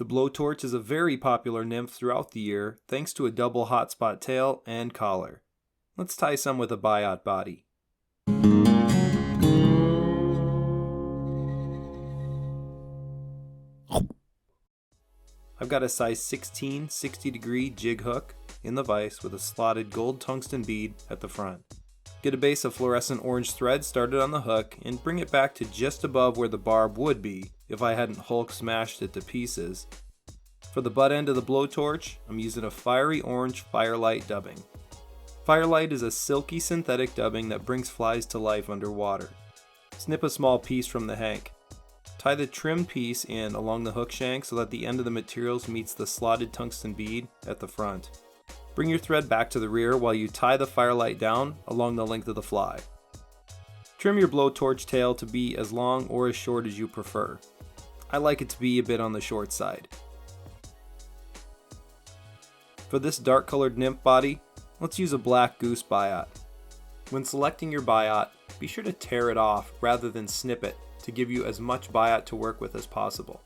The blowtorch is a very popular nymph throughout the year thanks to a double hotspot tail and collar. Let's tie some with a biot body. I've got a size 16 60-degree jig hook in the vise with a slotted gold tungsten bead at the front. Get a base of fluorescent orange thread started on the hook and bring it back to just above where the barb would be if I hadn't Hulk smashed it to pieces. For the butt end of the blowtorch, I'm using a fiery orange Firelight dubbing. Firelight is a silky synthetic dubbing that brings flies to life underwater. Snip a small piece from the hank. Tie the trimmed piece in along the hook shank so that the end of the materials meets the slotted tungsten bead at the front. Bring your thread back to the rear while you tie the Firelight down along the length of the fly. Trim your blowtorch tail to be as long or as short as you prefer. I like it to be a bit on the short side. For this dark colored nymph body, let's use a black goose biot. When selecting your biot, be sure to tear it off rather than snip it to give you as much biot to work with as possible.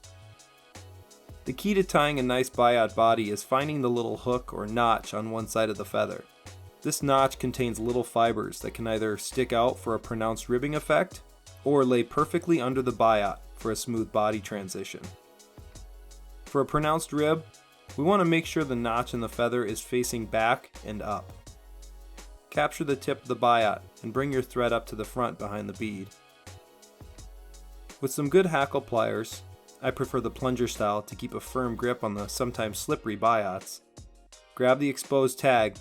The key to tying a nice biot body is finding the little hook or notch on one side of the feather. This notch contains little fibers that can either stick out for a pronounced ribbing effect or lay perfectly under the biot for a smooth body transition. For a pronounced rib, we want to make sure the notch in the feather is facing back and up. Capture the tip of the biot and bring your thread up to the front behind the bead. With some good hackle pliers, I prefer the plunger style to keep a firm grip on the sometimes slippery biots. Grab the exposed tag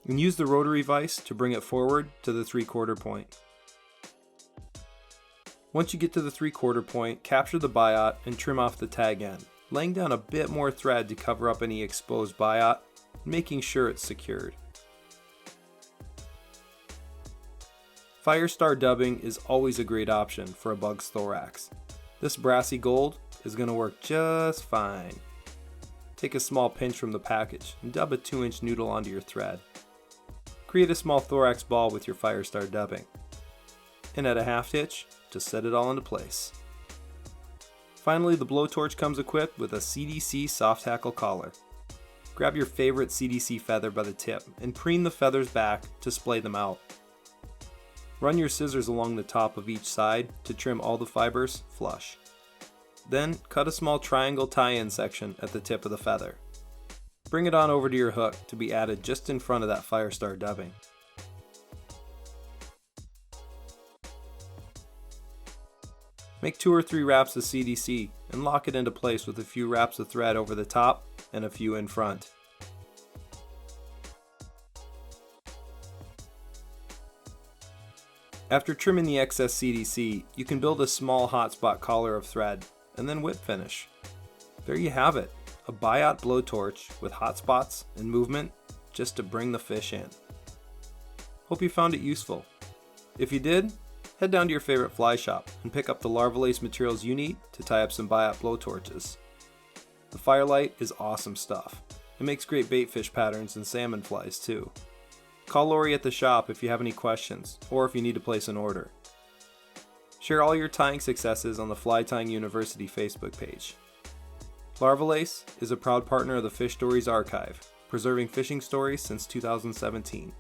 and use the rotary vise to bring it forward to the 3/4 point. Once you get to the 3/4 point, capture the biot and trim off the tag end, laying down a bit more thread to cover up any exposed biot, making sure it's secured. Firestar dubbing is always a great option for a bug's thorax. This brassy gold is going to work just fine. Take a small pinch from the package and dub a 2-inch noodle onto your thread. Create a small thorax ball with your Firestar dubbing. And at a half hitch, just set it all into place. Finally, the blowtorch comes equipped with a CDC soft hackle collar. Grab your favorite CDC feather by the tip and preen the feathers back to splay them out. Run your scissors along the top of each side to trim all the fibers flush. Then cut a small triangle tie-in section at the tip of the feather. Bring it on over to your hook to be added just in front of that Firestar dubbing. Make 2 or 3 wraps of CDC and lock it into place with a few wraps of thread over the top and a few in front. After trimming the excess CDC, you can build a small hotspot collar of thread and then whip finish. There you have it, a Biot Blowtorch with hotspots and movement just to bring the fish in. Hope you found it useful. If you did, head down to your favorite fly shop and pick up the Larva Lace materials you need to tie up some Biot Blowtorches. The Firelight is awesome stuff. It makes great bait fish patterns and salmon flies too. Call Lori at the shop if you have any questions or if you need to place an order. Share all your tying successes on the Fly Tying University Facebook page. Larva Lace is a proud partner of the Fish Stories Archive, preserving fishing stories since 2017.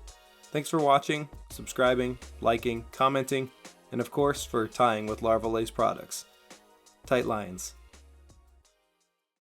Thanks for watching, subscribing, liking, commenting, and of course for tying with Larva Lace products. Tight lines.